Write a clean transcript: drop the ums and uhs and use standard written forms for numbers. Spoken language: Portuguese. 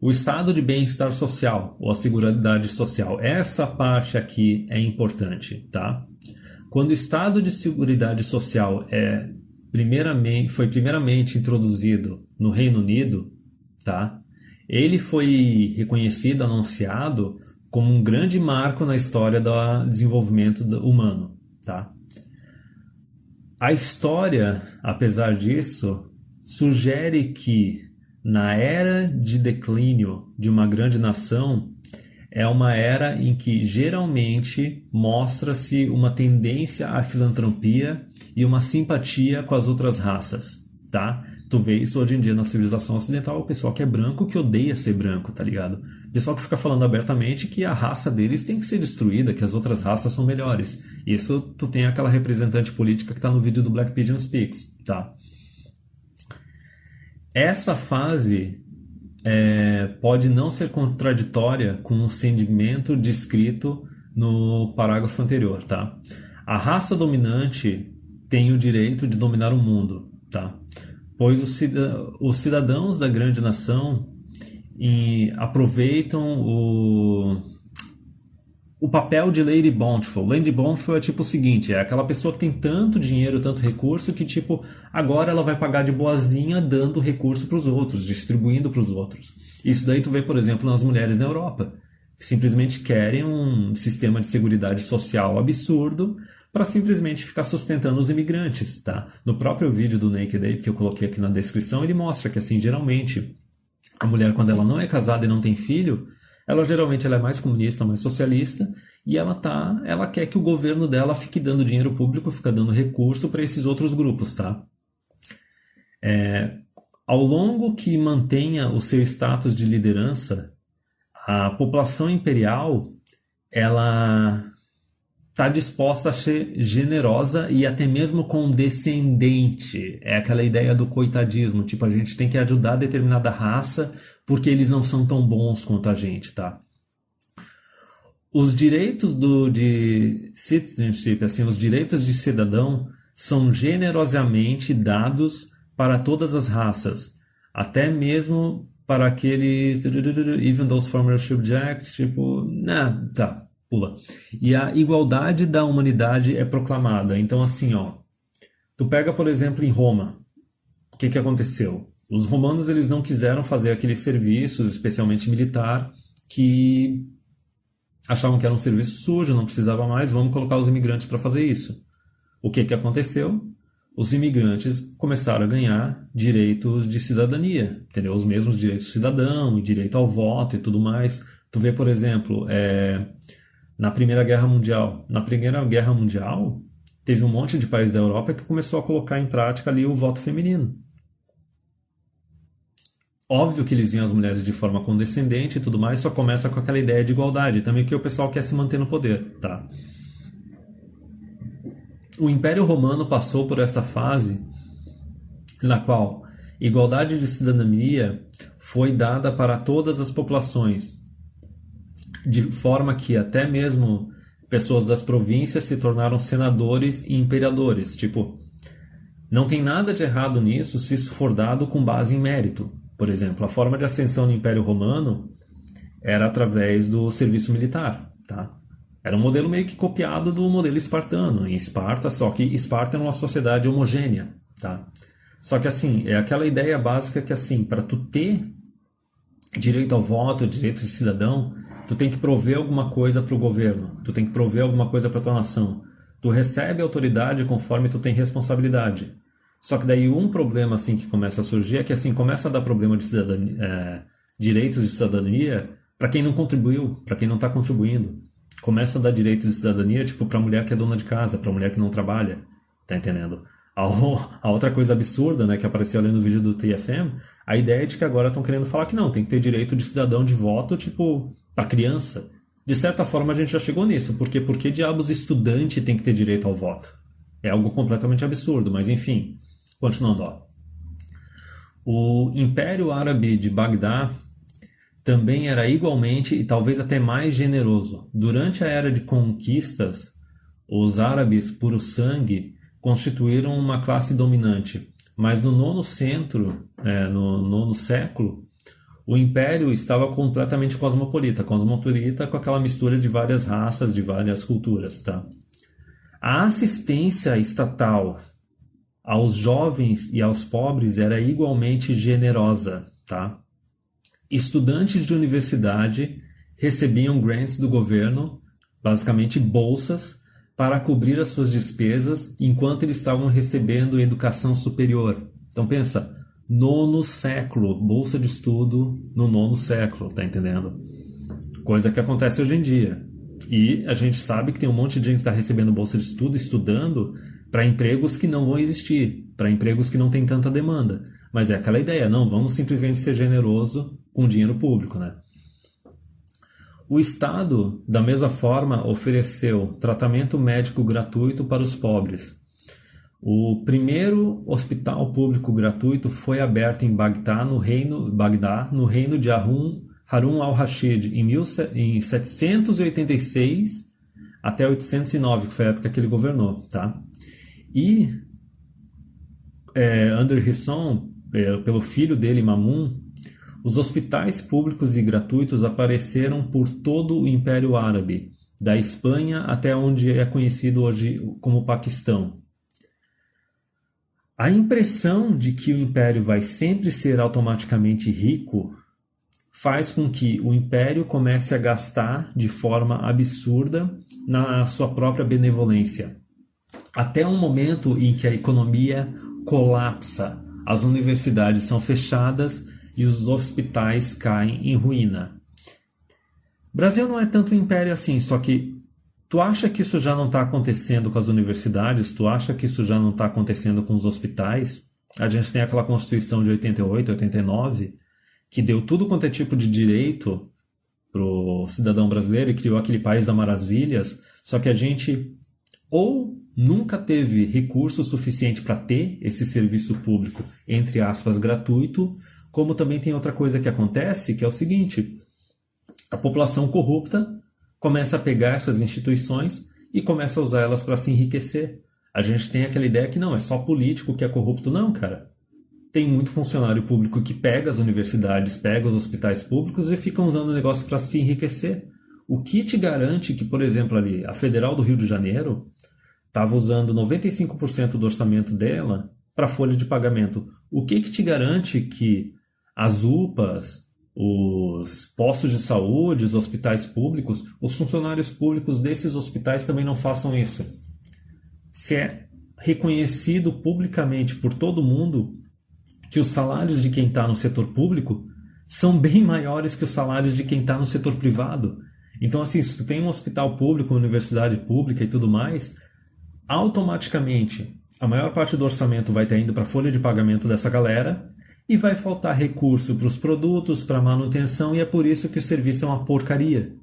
O estado de bem-estar social, ou a seguridade social. Essa parte aqui é importante, tá? Quando o estado de seguridade social foi primeiramente introduzido no Reino Unido, tá? Ele foi reconhecido, anunciado como um grande marco na história do desenvolvimento humano, tá? A história, apesar disso, sugere que na era de declínio de uma grande nação é uma era em que geralmente mostra-se uma tendência à filantropia e uma simpatia com as outras raças, tá? Tu vê isso hoje em dia na civilização ocidental, o pessoal que é branco que odeia ser branco, tá ligado? O pessoal que fica falando abertamente que a raça deles tem que ser destruída, que as outras raças são melhores. Isso tu tem aquela representante política que tá no vídeo do Black Pigeon Speaks, tá? Essa fase pode não ser contraditória com o sentimento descrito no parágrafo anterior, tá? A raça dominante tem o direito de dominar o mundo, tá? Pois os cidadãos da grande nação aproveitam o papel de Lady Bountiful. Lady Bountiful é tipo o seguinte, é aquela pessoa que tem tanto dinheiro, tanto recurso, que tipo, agora ela vai pagar de boazinha dando recurso para os outros, distribuindo para os outros. Isso daí tu vê, por exemplo, nas mulheres na Europa, que simplesmente querem um sistema de seguridade social absurdo para simplesmente ficar sustentando os imigrantes, tá? No próprio vídeo do Naked Ape, que eu coloquei aqui na descrição, ele mostra que, assim, geralmente, a mulher, quando ela não é casada e não tem filho, ela geralmente ela é mais comunista, mais socialista, e ela quer que o governo dela fique dando dinheiro público, fica dando recurso para esses outros grupos, tá? Ao longo que mantenha o seu status de liderança, a população imperial, ela está disposta a ser generosa e até mesmo condescendente. É aquela ideia do coitadismo, tipo, a gente tem que ajudar determinada raça porque eles não são tão bons quanto a gente, tá? Os direitos de citizenship, assim, os direitos de cidadão são generosamente dados para todas as raças, até mesmo para aqueles even those former subjects, tipo, tá. Pula. E a igualdade da humanidade é proclamada. Então, assim, ó, tu pega, por exemplo, em Roma, o que aconteceu? Os romanos, eles não quiseram fazer aqueles serviços, especialmente militar, que achavam que era um serviço sujo, não precisava mais, vamos colocar os imigrantes para fazer isso. O que aconteceu? Os imigrantes começaram a ganhar direitos de cidadania, entendeu? Os mesmos direitos do cidadão, e direito ao voto e tudo mais. Tu vê, por exemplo, na Primeira Guerra Mundial. Na Primeira Guerra Mundial, teve um monte de países da Europa que começou a colocar em prática ali o voto feminino. Óbvio que eles viam as mulheres de forma condescendente e tudo mais, só começa com aquela ideia de igualdade, também que o pessoal quer se manter no poder, tá? O Império Romano passou por esta fase na qual igualdade de cidadania foi dada para todas as populações, de forma que até mesmo pessoas das províncias se tornaram senadores e imperadores. Tipo, não tem nada de errado nisso se isso for dado com base em mérito. Por exemplo, a forma de ascensão no Império Romano era através do serviço militar, tá? Era um modelo meio que copiado do modelo espartano, em Esparta, só que Esparta era uma sociedade homogênea, tá? Só que assim, é aquela ideia básica que assim, para tu ter direito ao voto, direito de cidadão, tu tem que prover alguma coisa para o governo, tu tem que prover alguma coisa para tua nação. Tu recebe autoridade conforme tu tem responsabilidade. Só que daí um problema assim que começa a surgir é que assim começa a dar problema de cidadania, direitos de cidadania para quem não contribuiu, para quem não está contribuindo. Começa a dar direitos de cidadania tipo para mulher que é dona de casa, para mulher que não trabalha, tá entendendo? A outra coisa absurda, né, que apareceu ali no vídeo do TFM, a ideia é de que agora estão querendo falar que não, tem que ter direito de cidadão de voto, tipo, para criança. De certa forma a gente já chegou nisso, porque por que diabos estudante tem que ter direito ao voto? É algo completamente absurdo, mas enfim, continuando, ó. O Império Árabe de Bagdá também era igualmente e talvez até mais generoso. Durante a era de conquistas, os árabes puro sangue constituíram uma classe dominante, mas no nono século, O império estava completamente cosmopolita, cosmopolita com aquela mistura de várias raças, de várias culturas, tá? A assistência estatal aos jovens e aos pobres era igualmente generosa, tá? Estudantes de universidade recebiam grants do governo, basicamente bolsas, para cobrir as suas despesas enquanto eles estavam recebendo educação superior. Então pensa, nono século, bolsa de estudo no nono século, tá entendendo? Coisa que acontece hoje em dia. E a gente sabe que tem um monte de gente que está recebendo bolsa de estudo, estudando para empregos que não vão existir, para empregos que não tem tanta demanda. Mas é aquela ideia, não, vamos simplesmente ser generoso com dinheiro público, né? O Estado, da mesma forma, ofereceu tratamento médico gratuito para os pobres. O primeiro hospital público gratuito foi aberto em Bagdá, no reino de Harun al-Rashid, em 786 até 809, que foi a época que ele governou. Tá? E under his son, pelo filho dele, Mamun, os hospitais públicos e gratuitos apareceram por todo o Império Árabe, da Espanha até onde é conhecido hoje como Paquistão. A impressão de que o Império vai sempre ser automaticamente rico faz com que o Império comece a gastar de forma absurda na sua própria benevolência. Até um momento em que a economia colapsa, as universidades são fechadas e os hospitais caem em ruína. O Brasil não é tanto um império assim, só que tu acha que isso já não está acontecendo com as universidades? Tu acha que isso já não está acontecendo com os hospitais? A gente tem aquela Constituição de 88, 89, que deu tudo quanto é tipo de direito pro cidadão brasileiro e criou aquele país das maravilhas, só que a gente ou nunca teve recurso suficiente para ter esse serviço público, entre aspas, gratuito, como também tem outra coisa que acontece, que é o seguinte, a população corrupta começa a pegar essas instituições e começa a usar elas para se enriquecer. A gente tem aquela ideia que não, é só político que é corrupto. Não, cara. Tem muito funcionário público que pega as universidades, pega os hospitais públicos e fica usando o negócio para se enriquecer. O que te garante que, por exemplo, ali, a Federal do Rio de Janeiro estava usando 95% do orçamento dela para folha de pagamento? O que te garante que as UPAs, os postos de saúde, os hospitais públicos, os funcionários públicos desses hospitais também não façam isso? Se é reconhecido publicamente por todo mundo que os salários de quem está no setor público são bem maiores que os salários de quem está no setor privado. Então, assim, se tu tem um hospital público, uma universidade pública e tudo mais, automaticamente a maior parte do orçamento vai estar indo para a folha de pagamento dessa galera e vai faltar recurso para os produtos, para a manutenção, e é por isso que o serviço é uma porcaria.